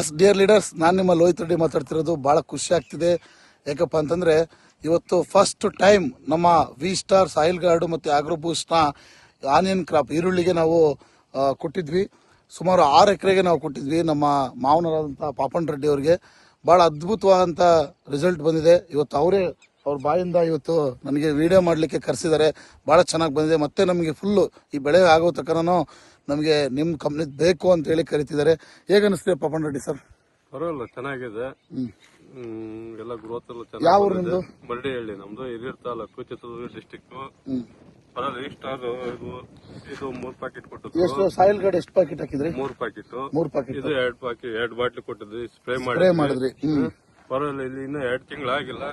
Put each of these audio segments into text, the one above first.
S dear leaders, ನಾನು ನಿಮ್ಮ ಲೋಹಿತ್ ರೆಡ್ಡಿ ಮಾತಾಡ್ತಿರೋದು. ಭಾಳ ಖುಷಿ ಆಗ್ತಿದೆ. ಯಾಕಪ್ಪ ಅಂತಂದರೆ ಇವತ್ತು ಫಸ್ಟ್ ಟೈಮ್ ನಮ್ಮ ವಿ ಸ್ಟಾರ್ ಸಾಯಿಲ್ ಗಾರ್ಡು ಮತ್ತು ಆಗ್ರೋ ಬೂಸ್ಟ್ನ ಆನಿಯನ್ ಕ್ರಾಪ್ ಈರುಳ್ಳಿಗೆ ನಾವು ಕೊಟ್ಟಿದ್ವಿ. ಸುಮಾರು 6 ಎಕರೆಗೆ ನಾವು ಕೊಟ್ಟಿದ್ವಿ ನಮ್ಮ ಮಾವನರಾದಂಥ ಪಾಪಣ್ಣ ರೆಡ್ಡಿ ಅವರಿಗೆ. ಭಾಳ ಅದ್ಭುತವಾದಂಥ ರಿಸಲ್ಟ್ ಬಂದಿದೆ. ಇವತ್ತು ಅವ್ರ ಬಾಯಿಂದ ಇವತ್ತು ನನಗೆ ವಿಡಿಯೋ ಮಾಡಲಿಕ್ಕೆ ಕರೆಸಿದ್ದಾರೆ. ಭಾಳ ಚೆನ್ನಾಗಿ ಬಂದಿದೆ. ಮತ್ತೆ ನಮಗೆ ಫುಲ್ಲು ಈ ಬೆಳೆ ಆಗೋ ತನಕನೂ ನಮಗೆ ನಿಮ್ಮ ಕಂಪ್ನಿ ಬೇಕು ಅಂತ ಹೇಳಿ ಕರಿತಿದ್ದಾರೆ. ಹೇಗೆ ಅನಿಸ್ತೀವಿ ಪಾಪಣ್ಣ ರೆಡ್ಡಿ ಸರ್? ಪರವಾಗಿಲ್ಲ, ಚೆನ್ನಾಗಿದೆ. ಎಲ್ಲ ಗ್ರೋತ್ ಎಲ್ಲ ಚೆನ್ನಾಗಿ. ಯಾವ ಊರು ನಿಮ್ದು? ಬರಡಿಹಳ್ಳಿ ನಮ್ದು, ಹಿರಿಯೂರು ತಾಲೂಕು, ಚಿತ್ರದುರ್ಗ ಡಿಸ್ಟಿಕ್. ಪರವಾಗಿಲ್ಲ. ಇದು 3 ಪ್ಯಾಕೆಟ್ ಕೊಟ್ಟಿದ್ದು. ಎಷ್ಟು ಸಾಯಿಲ್ ಗಾರ್ಡ್ ಎಷ್ಟು ಪ್ಯಾಕೆಟ್ ಹಾಕಿದ್ರಿ? 3 ಪ್ಯಾಕೆಟ್. 3 ಪ್ಯಾಕೆಟ್. ಇದು 2 ಬಾಟ್ಲಿ ಕೊಟ್ಟಿದ್ವಿ. ಸ್ಪ್ರೇ ಮಾಡಿದ್ರಿ. ಪರವಾಗಿಲ್ಲ. ಇಲ್ಲಿ ಇನ್ನೂ 2 ತಿಂಗಳು ಆಗಿಲ್ಲ.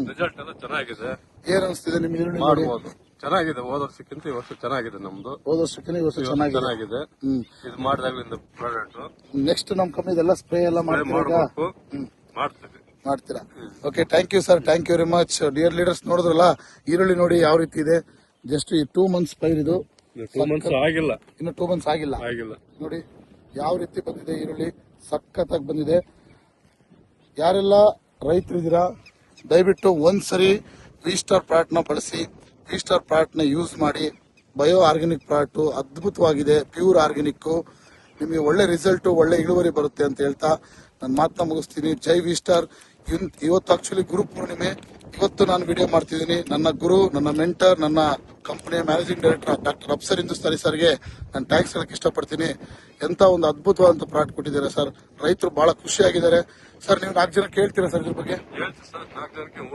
ರಿಸಲ್ಟ್ ಎಲ್ಲ ಚೆನ್ನಾಗಿದೆ. ಏನ್ ಅನಿಸ್ತಿದೆ ನಿಮ್ಗೆ? ಮಾಡ್ಬೋದು. ಚೆನ್ನಾಗಿದೆ. ಹೋದ ವರ್ಷಕ್ಕಿಂತ ಈ ವರ್ಷ ಚೆನ್ನಾಗಿದೆ ನಮ್ದು. ಹೋದ ವರ್ಷಕ್ಕಿಂತ ಈ ವರ್ಷ ಚೆನ್ನಾಗಿದೆ. ಇದು ಮಾಡಿದಾಗಲಿಂದ ಪ್ರಾಡಕ್ಟ್. ನೆಕ್ಸ್ಟ್ ನಮ್ ಕಂಪ್ನಿದೆಲ್ಲ ಸ್ಪ್ರೇ ಎಲ್ಲ ಮಾಡ್ತೀವಿ. ಮಾಡ್ತೀರಾ? Okay, thank you sir, thank you very much. Dear leaders, ನೋಡಿದ್ರಲ್ಲ ಈರುಳ್ಳಿ ನೋಡಿ ಯಾವ ರೀತಿ ಇದೆ. ಜಸ್ಟ್ ಈ 2 ಮಂತ್ಸ್ ಪೈರ್ ಇದು. 2 ಮಂತ್ಸ್ ಆಗಿಲ್ಲ, ಇನ್ನು 2 ಮಂತ್ಸ್ ಆಗಿಲ್ಲ. ನೋಡಿ ಯಾವ ರೀತಿ ಬಂದಿದೆ ಈರುಳ್ಳಿ, ಸಖತ್ತಾಗಿ ಬಂದಿದೆ. ಯಾರೆಲ್ಲ ರೈತರಿದ್ದೀರಾ, ದಯವಿಟ್ಟು ಒಂದ್ಸರಿ ವಿ ಸ್ಟಾರ್ ಪ್ರಾಡಕ್ಟ್ನ ಬಳಸಿ, ವಿ ಸ್ಟಾರ್ ಪ್ರಾಡಕ್ಟ್ನ ಯೂಸ್ ಮಾಡಿ. ಬಯೋ ಆರ್ಗ್ಯಾನಿಕ್ ಪ್ರಾಡಕ್ಟ್ ಅದ್ಭುತವಾಗಿದೆ, ಪ್ಯೂರ್ ಆರ್ಗ್ಯಾನಿಕ್. ನಿಮಗೆ ಒಳ್ಳೆ ರಿಸಲ್ಟ್, ಒಳ್ಳೆ ಇಳುವರಿ ಬರುತ್ತೆ ಅಂತ ಹೇಳ್ತಾ ನಾನು ಮಾತನ್ನ ಮುಗಿಸ್ತೀನಿ. ಜೈ ವಿ ಸ್ಟಾರ್. ಇವತ್ತು ಆಕ್ಚುಲಿ ಗುರು ಪೂರ್ಣಿಮೆ. ಇವತ್ತು ನಾನು ವಿಡಿಯೋ ಮಾಡ್ತಿದ್ದೀನಿ. ನನ್ನ ಗುರು, ನನ್ನ ಮೆಂಟರ್, ನನ್ನ ಕಂಪನಿಯ managing director doctor Afsar Hindustani ಸರ್ಗೆ ನಾನು ಥ್ಯಾಂಕ್ಸ್ ಹೇಳಕ್ ಇಷ್ಟಪಡ್ತೀನಿ. ಎಂತ ಒಂದು ಅದ್ಭುತವಾದಂತ ಪ್ರಾಡಕ್ಟ್ ಕೊಟ್ಟಿದ್ದಾರೆ ಸರ್. ರೈತರು ಬಹಳ ಖುಷಿಯಾಗಿದ್ದಾರೆ ಸರ್. ನೀವು 4 ಜನ ಕೇಳ್ತೀರಾ ಸರ್ ಇದ್ರ ಬಗ್ಗೆ?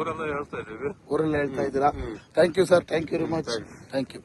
ಊರೆಲ್ಲ ಹೇಳ್ತಾ ಇದ್ದೀವಿ. ಊರೆಲ್ಲ ಹೇಳ್ತಾ ಇದ್ದೀರಾ? Thank you sir, thank you very much, thank you.